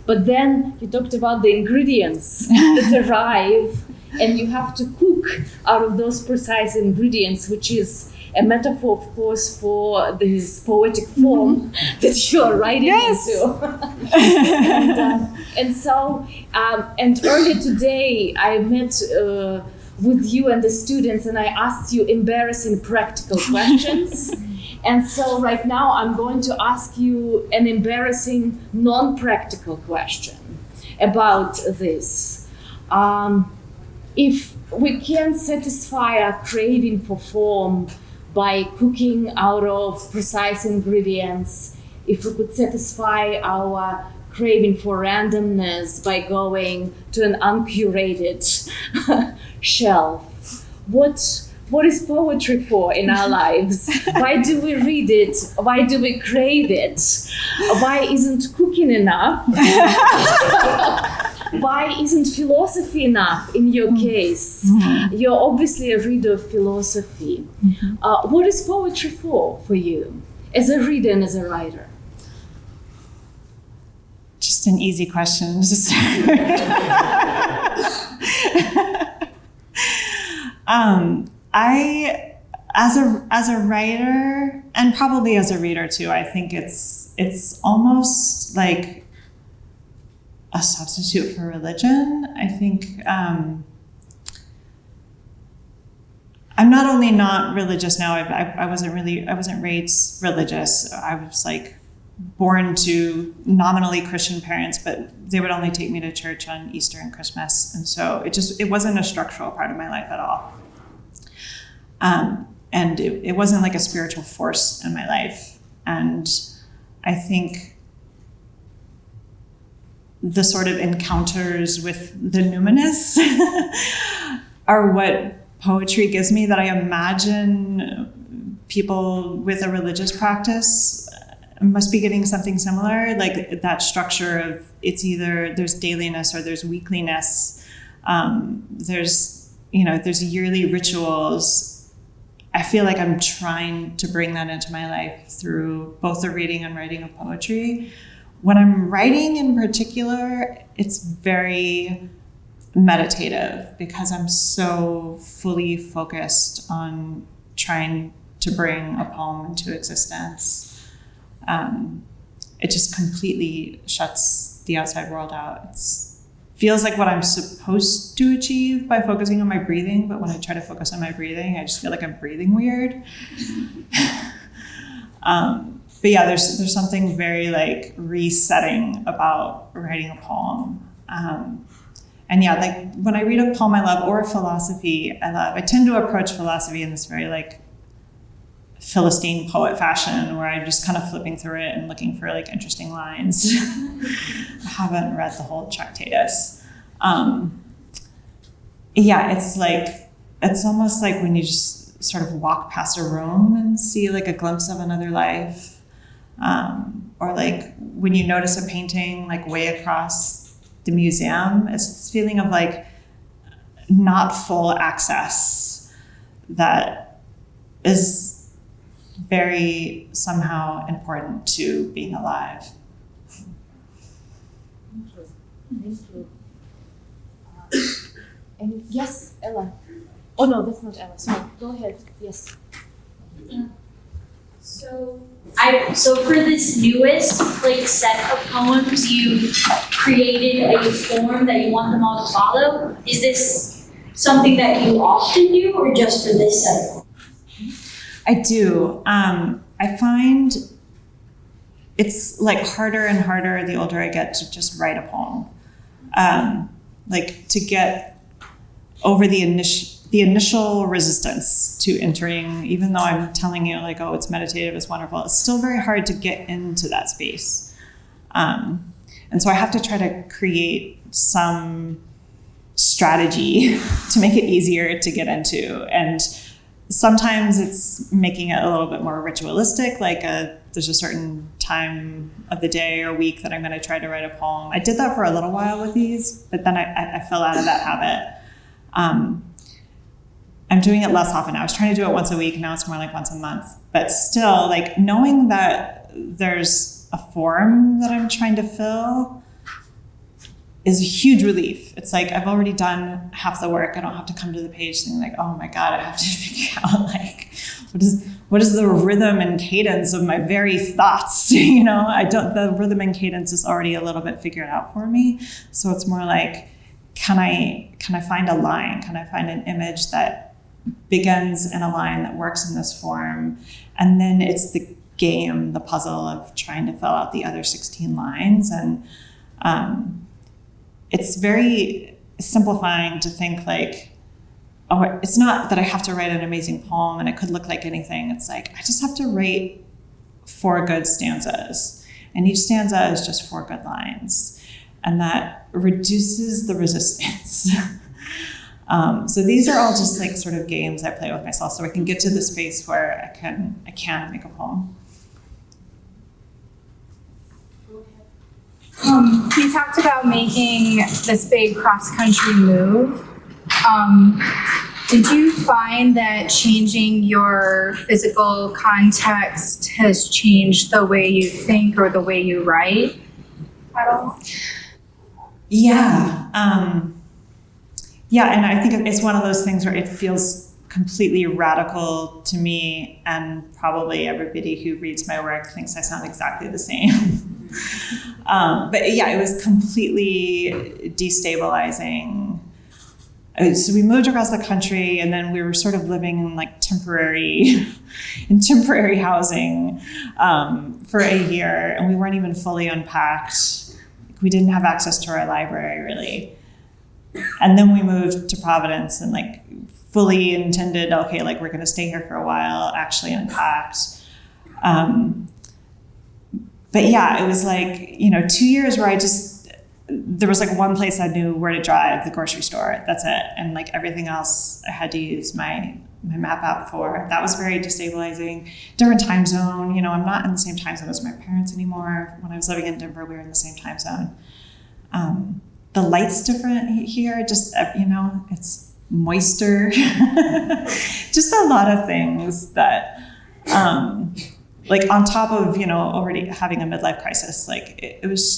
C: But then you talked about the ingredients that arrive, and you have to cook out of those precise ingredients, which is a metaphor, of course, for this poetic form that you are writing into. And earlier today, I met with you and the students, and I asked you embarrassing practical questions. And so right now I'm going to ask you an embarrassing non-practical question about this. If we can satisfy our craving for form by cooking out of precise ingredients, if we could satisfy our craving for randomness by going to an uncurated shelf, what is poetry for in our lives? Why do we read it? Why do we crave it? Why isn't cooking enough? Why isn't philosophy enough in your case? Mm-hmm. You're obviously a reader of philosophy. Mm-hmm. What is poetry for you as a reader and as a writer?
B: Just an easy question to start. I, as a writer, and probably as a reader too, I think it's almost like a substitute for religion. I think I'm not only not religious now. I wasn't raised religious. I was like born to nominally Christian parents, but they would only take me to church on Easter and Christmas, and so it wasn't a structural part of my life at all. And it wasn't like a spiritual force in my life. And I think the sort of encounters with the numinous are what poetry gives me, that I imagine people with a religious practice must be getting something similar, like that structure of it's either there's dailiness or there's weekliness. There's yearly rituals. I feel like I'm trying to bring that into my life through both the reading and writing of poetry. When I'm writing in particular, it's very meditative because I'm so fully focused on trying to bring a poem into existence. It just completely shuts the outside world out. It feels like what I'm supposed to achieve by focusing on my breathing, but when I try to focus on my breathing, I just feel like I'm breathing weird. But yeah, there's something very like resetting about writing a poem. And yeah, like when I read a poem I love or a philosophy I love, I tend to approach philosophy in this very like Philistine poet fashion where I'm just kind of flipping through it and looking for like interesting lines. I haven't read the whole Tractatus. Yeah, it's almost like when you just sort of walk past a room and see like a glimpse of another life. Or like when you notice a painting like way across the museum, it's this feeling of like not full access that is very somehow important to being alive.
C: Thank you. And yes, Ella. Oh no, that's not Ella. Sorry. Go ahead. Yes.
D: So for this newest set of poems, you created a form that you want them all to follow. Is this something that you often do, or just for this set of poems?
B: I do. I find it's harder and harder the older I get to just write a poem. To get over the initial resistance to entering, even though I'm telling you oh, it's meditative, it's wonderful, it's still very hard to get into that space. And so I have to try to create some strategy to make it easier to get into. And sometimes it's making it a little bit more ritualistic, there's a certain time of the day or week that I'm going to try to write a poem. I did that for a little while with these, but then I fell out of that habit. I'm doing it less often now. I was trying to do it once a week. Now it's more like once a month. But still, knowing that there's a form that I'm trying to fill is a huge relief. It's I've already done half the work. I don't have to come to the page thinking oh my God, I have to figure out what is the rhythm and cadence of my very thoughts? The rhythm and cadence is already a little bit figured out for me. So it's more can I find a line? Can I find an image that begins in a line that works in this form? And then it's the game, the puzzle of trying to fill out the other 16 lines. And it's very simplifying to think oh, it's not that I have to write an amazing poem and it could look like anything. It's I just have to write 4 good stanzas. And each stanza is just 4 good lines. And that reduces the resistance. So these are all just sort of games I play with myself so I can get to the space where I can make a poem.
E: You talked about making this big cross-country move. Did you find that changing your physical context has changed the way you think or the way you write at all?
B: Yeah. And I think it's one of those things where it feels completely radical to me, and probably everybody who reads my work thinks I sound exactly the same. But yeah, it was completely destabilizing. So we moved across the country, and then we were sort of living in temporary housing for a year, and we weren't even fully unpacked. We didn't have access to our library, really. And then we moved to Providence and fully intended, okay, we're going to stay here for a while, actually unpacked. But yeah, it was 2 years where there was one place I knew where to drive, the grocery store. That's it. And everything else I had to use my map app for. That was very destabilizing. Different time zone. I'm not in the same time zone as my parents anymore. When I was living in Denver, we were in the same time zone. The light's different here. Just, it's moister. Just a lot of things that, on top of, already having a midlife crisis, it was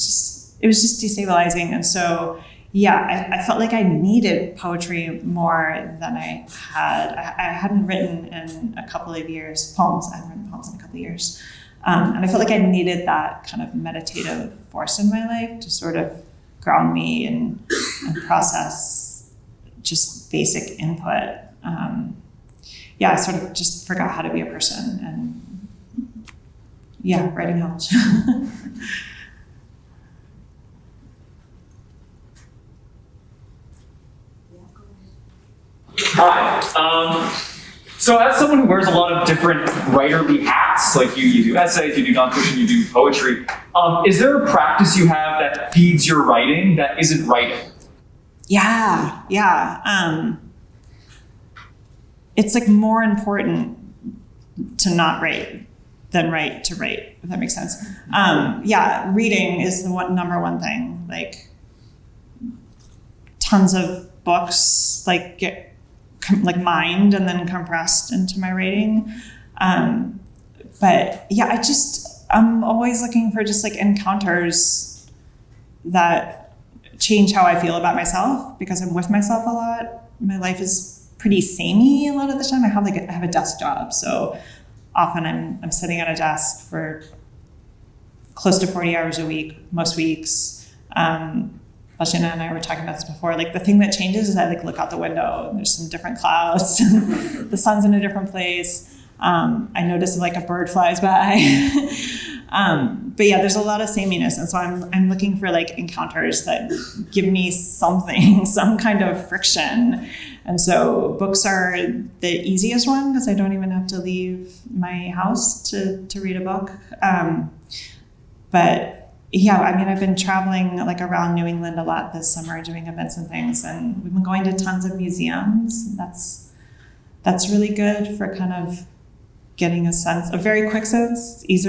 B: just destabilizing. And so, yeah, I felt I needed poetry more than I had. I hadn't written in a couple of years, poems. I hadn't written poems in a couple of years. And I felt I needed that kind of meditative force in my life to sort of ground me and process just basic input. I sort of just forgot how to be a person, and yeah, writing helped.
F: Hi. So as someone who wears a lot of different writerly hats, you do essays, you do nonfiction, you do poetry, is there a practice you have that feeds your writing that isn't writing?
B: Yeah. It's more important to not write than write to write, if that makes sense. Reading is the number one thing. Tons of books get mined and then compressed into my writing. But yeah, I'm always looking for just like encounters that change how I feel about myself, because I'm with myself a lot. My life is pretty samey a lot of the time. I have a desk job, so often I'm sitting at a desk for close to 40 hours a week, most weeks. Vashina and I were talking about this before. Like, the thing that changes is I like look out the window and there's some different clouds. The sun's in a different place. I notice like a bird flies by. But yeah, there's a lot of sameness. And so I'm looking for like encounters that give me something, some kind of friction. And so books are the easiest one, because I don't even have to leave my house to read a book. But yeah, I mean, I've been traveling like around New England a lot this summer, doing events and things, and we've been going to tons of museums. That's really good for kind of getting a very quick sense. It's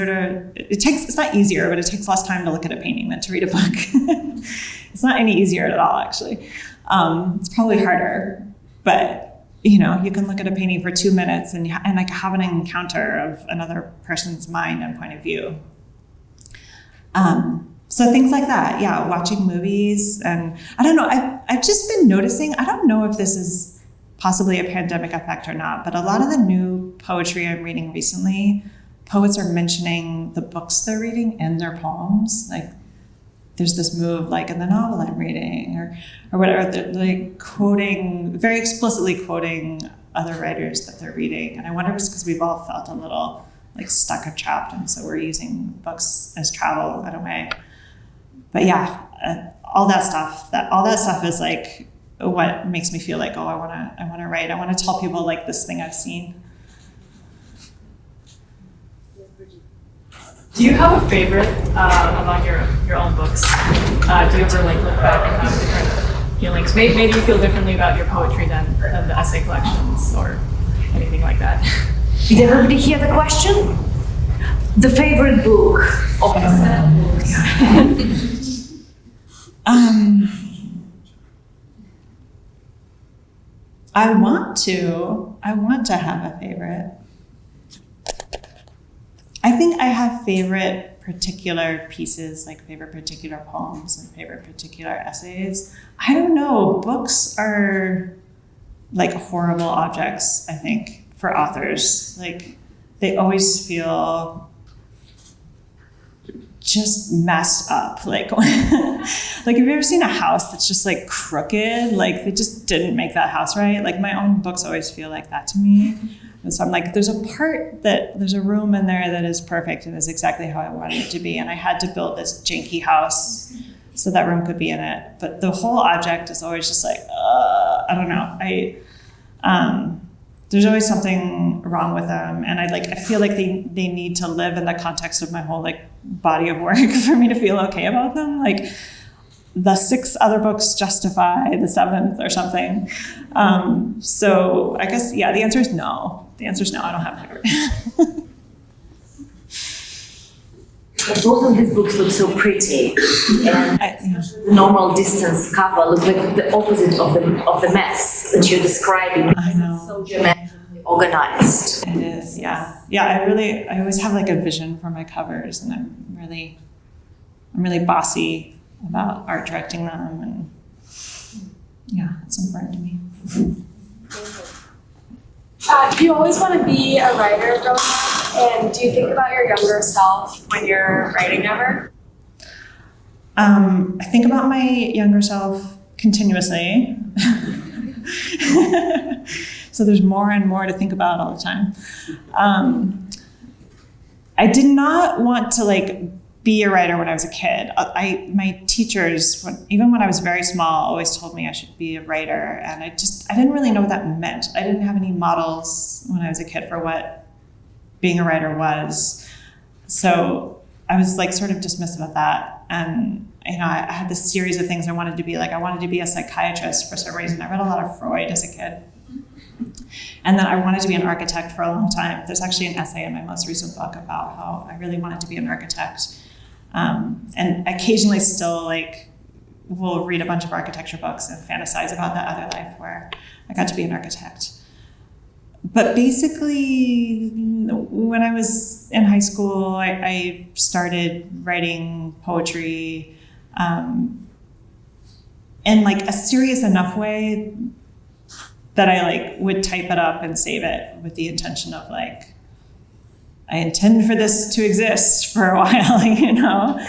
B: not easier, but it takes less time to look at a painting than to read a book. It's not any easier at all, actually. It's probably harder, but you can look at a painting for 2 minutes and like have an encounter of another person's mind and point of view. So things like that, yeah, watching movies. And I don't know, I've just been noticing, I don't know if this is possibly a pandemic effect or not, but a lot of the new poetry I'm reading recently, poets are mentioning the books they're reading in their poems. Like, there's this move, like in the novel I'm reading or whatever, they're like very explicitly quoting other writers that they're reading. And I wonder if it's because we've all felt a little like stuck or trapped, and so we're using books as travel in a way. But yeah, all that stuff is like what makes me feel like, oh, I want to write. I want to tell people like this thing I've seen.
G: Do you have a favorite among your own books? Do you ever like look back and have different feelings? Maybe you feel differently about your poetry than the essay collections or anything like that.
C: Did everybody hear the question? The favorite book of the seven books.
B: I want to have a favorite. I think I have favorite particular pieces, like favorite particular poems and favorite particular essays. I don't know. Books are like horrible objects, I think, for authors. Like, they always feel just messed up. Like, like, have you ever seen a house that's just like crooked? Like, they just didn't make that house right. Like, my own books always feel like that to me. And so I'm like, there's a room in there that is perfect and is exactly how I wanted it to be. And I had to build this janky house so that room could be in it. But the whole object is always just like, I don't know. There's always something wrong with them. And I feel like they need to live in the context of my whole like body of work for me to feel okay about them. Like, the 6 other books justify the 7th or something. So I guess, yeah, the answer is no. The answer is no, I don't have a favorite.
C: Both of these books look so pretty, and the normal distance cover looks like the opposite of the mess that you're describing.
B: I know.
C: It's so geometrically organized.
B: It is, yeah. Yeah, I always have like a vision for my covers, and I'm really bossy about art directing them, and yeah, it's important to me.
H: Do you always want to be a writer growing up? And do you think about your younger self when you're writing ever?
B: I think about my younger self continuously. So there's more and more to think about all the time. I did not want to like be a writer when I was a kid. My teachers, even when I was very small, always told me I should be a writer, and I didn't really know what that meant. I didn't have any models when I was a kid for what being a writer was. So I was like sort of dismissive of that. And I had this series of things I wanted to be. Like, I wanted to be a psychiatrist for some reason. I read a lot of Freud as a kid. And then I wanted to be an architect for a long time. There's actually an essay in my most recent book about how I really wanted to be an architect. And occasionally still like will read a bunch of architecture books and fantasize about that other life where I got to be an architect. But basically, when I was in high school, I started writing poetry in like a serious enough way that I like would type it up and save it with the intention of like, I intend for this to exist for a while, you know?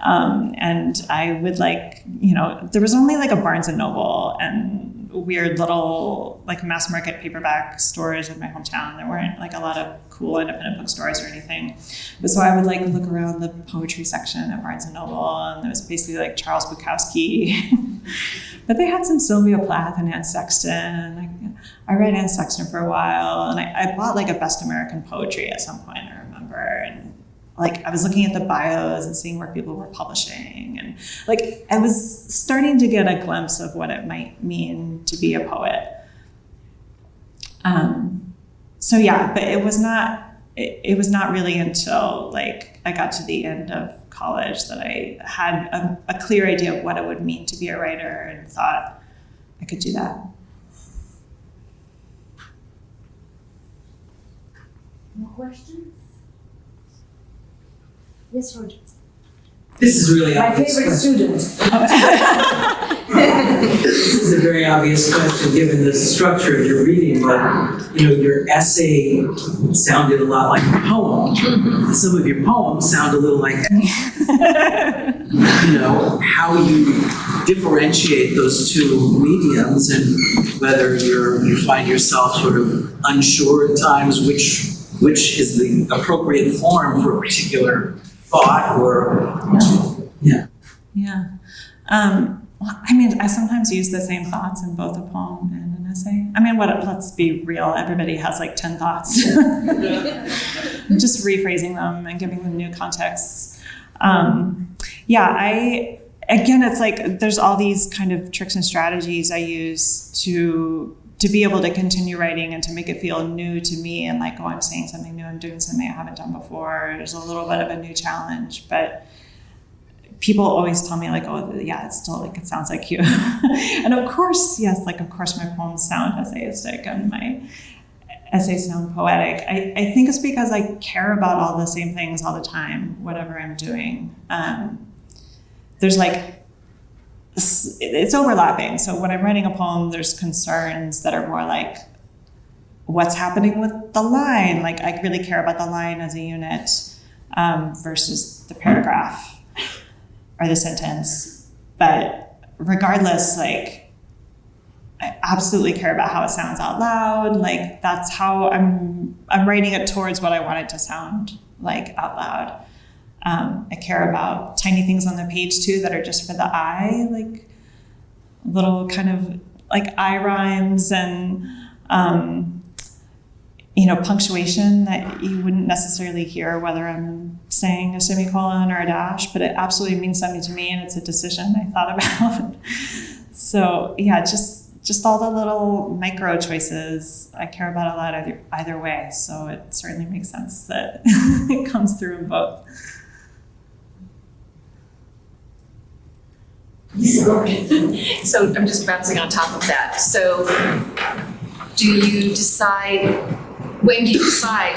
B: And I would like, you know, there was only like a Barnes and Noble and weird little like mass market paperback stores in my hometown. There weren't like a lot of cool independent bookstores or anything. But so I would like look around the poetry section at Barnes and Noble, and there was basically like Charles Bukowski. But they had some Sylvia Plath and Anne Sexton. I read Anne Sexton for a while, and I bought like a Best American Poetry at some point, I remember. And like I was looking at the bios and seeing where people were publishing, and like I was starting to get a glimpse of what it might mean to be a poet. So yeah, but it was not really until like I got to the end of college that I had a clear idea of what it would mean to be a writer and thought I could do that.
C: More questions? Yes, Roger.
I: This is really
C: My
I: obvious.
C: favorite student.
I: This is a very obvious question given the structure of your reading, but you know, your essay sounded a lot like a poem. Some of your poems sound a little like, you know, how you differentiate those two mediums and whether you find yourself sort of unsure at times which is the appropriate form for a particular thought or yeah.
B: Well, I mean, I sometimes use the same thoughts in both a poem and an essay. I mean, let's be real. Everybody has like 10 thoughts. I'm just rephrasing them and giving them new contexts. Again, it's like there's all these kind of tricks and strategies I use to be able to continue writing and to make it feel new to me and like, oh, I'm saying something new, I'm doing something I haven't done before. There's a little bit of a new challenge, but people always tell me like, oh yeah, it's still like, it sounds like you. And of course, yes, like of course my poems sound essayistic and my essays sound poetic. I think it's because I care about all the same things all the time, whatever I'm doing. There's like, it's overlapping. So when I'm writing a poem, there's concerns that are more like, what's happening with the line? Like I really care about the line as a unit versus the paragraph or the sentence. But regardless, like I absolutely care about how it sounds out loud. Like that's how I'm writing it towards what I want it to sound like out loud. I care about tiny things on the page too that are just for the eye, like little kind of like eye rhymes and punctuation that you wouldn't necessarily hear whether I'm saying a semicolon or a dash, but it absolutely means something to me and it's a decision I thought about. So yeah, just all the little micro choices I care about a lot either way. So it certainly makes sense that it comes through in both.
J: So I'm just bouncing on top of that. So when do you decide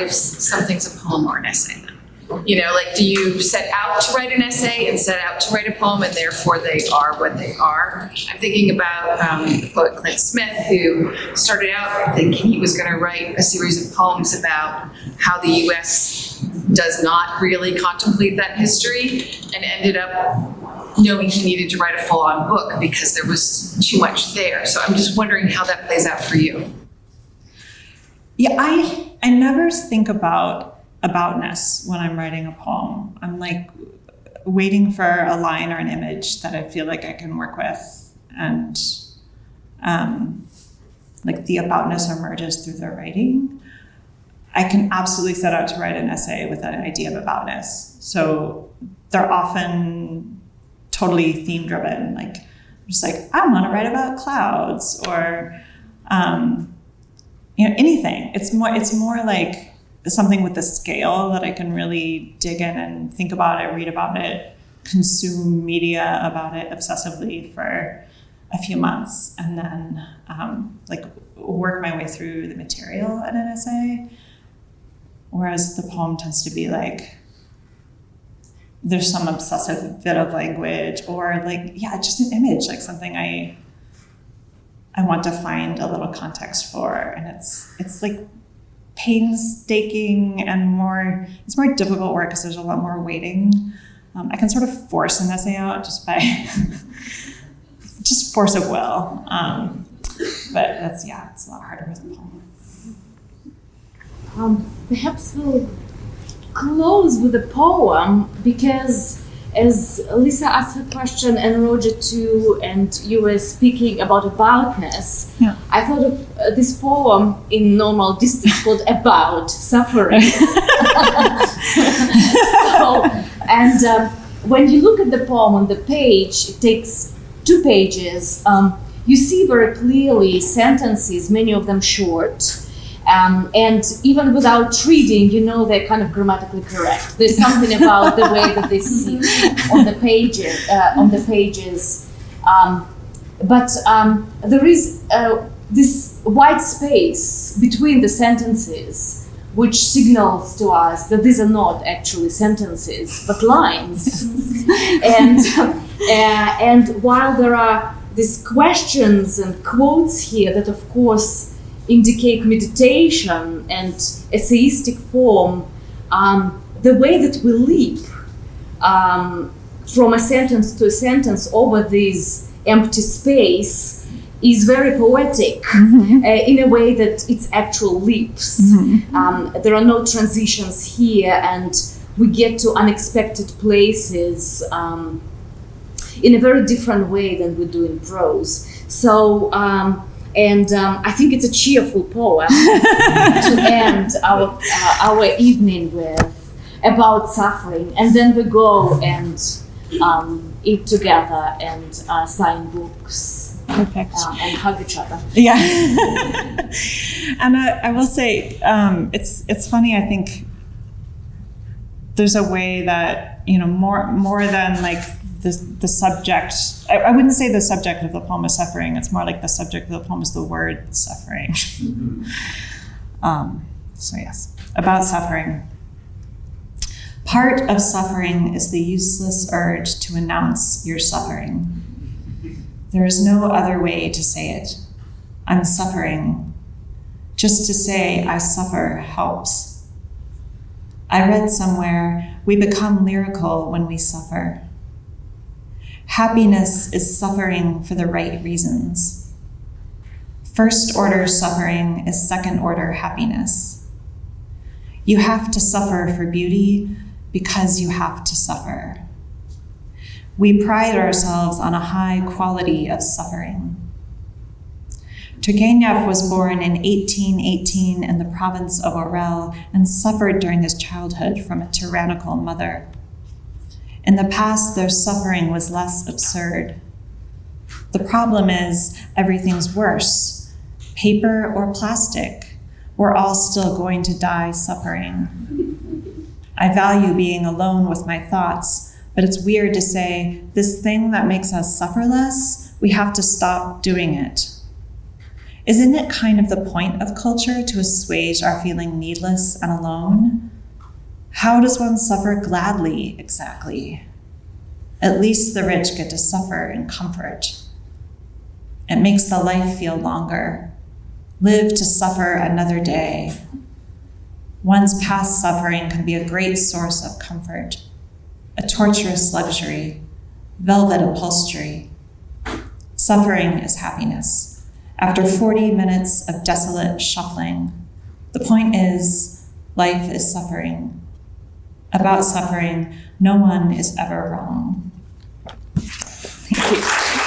J: if something's a poem or an essay then? You know, like do you set out to write an essay and set out to write a poem and therefore they are what they are? I'm thinking about the poet Clint Smith, who started out thinking he was going to write a series of poems about how the US does not really contemplate that history and ended up knowing he needed to write a full-on book because there was too much there. So I'm just wondering how that plays out for you.
B: Yeah, I never think about aboutness when I'm writing a poem. I'm like waiting for a line or an image that I feel like I can work with, and like the aboutness emerges through the writing. I can absolutely set out to write an essay with an idea of aboutness. So they're often totally theme driven, like just like I want to write about clouds or anything. It's more like something with a scale that I can really dig in and think about it, read about it, consume media about it obsessively for a few months and then like work my way through the material in an essay. Whereas the poem tends to be like, there's some obsessive bit of language or like, yeah, just an image, like something I want to find a little context for. And it's like painstaking and it's more difficult work because there's a lot more waiting. I can sort of force an essay out just by just force of will. But it's a lot harder with a poem.
C: Perhaps we'll close with a poem because as Lisa asked her question and Roger too, and you were speaking about aboutness,
B: Yeah.
C: I thought of this poem in normal distance called About Suffering. When you look at the poem on the page, it takes 2 pages. You see very clearly sentences, many of them short. And even without reading, you know they're kind of grammatically correct. There's something about the way that they sit on the pages. But there is this white space between the sentences, which signals to us that these are not actually sentences, but lines. And while there are these questions and quotes here that, of course, indicate meditation and essayistic form, the way that we leap from a sentence to a sentence over this empty space is very poetic in a way that it's actual leaps. There are no transitions here, and we get to unexpected places in a very different way than we do in prose. So, I think it's a cheerful poem to end our evening with, about suffering, and then we go and eat together and sign books.
B: Perfect.
C: And hug each other.
B: Yeah. And I will say, it's funny, I think there's a way that, more than like the subject, I wouldn't say the subject of the poem is suffering, it's more like the subject of the poem is the word suffering. So yes, about suffering. Part of suffering is the useless urge to announce your suffering. There is no other way to say it. I'm suffering. Just to say I suffer helps. I read somewhere, we become lyrical when we suffer. Happiness is suffering for the right reasons. First order suffering is second order happiness. You have to suffer for beauty because you have to suffer. We pride ourselves on a high quality of suffering. Turgenev was born in 1818 in the province of Orel and suffered during his childhood from a tyrannical mother. In the past, their suffering was less absurd. The problem is everything's worse. Paper or plastic, we're all still going to die suffering. I value being alone with my thoughts, but it's weird to say, this thing that makes us suffer less, we have to stop doing it. Isn't it kind of the point of culture to assuage our feeling needless and alone? How does one suffer gladly, exactly? At least the rich get to suffer in comfort. It makes the life feel longer. Live to suffer another day. One's past suffering can be a great source of comfort, a torturous luxury, velvet upholstery. Suffering is happiness. After 40 minutes of desolate shuffling, the point is, life is suffering. About suffering, no one is ever wrong. Thank you.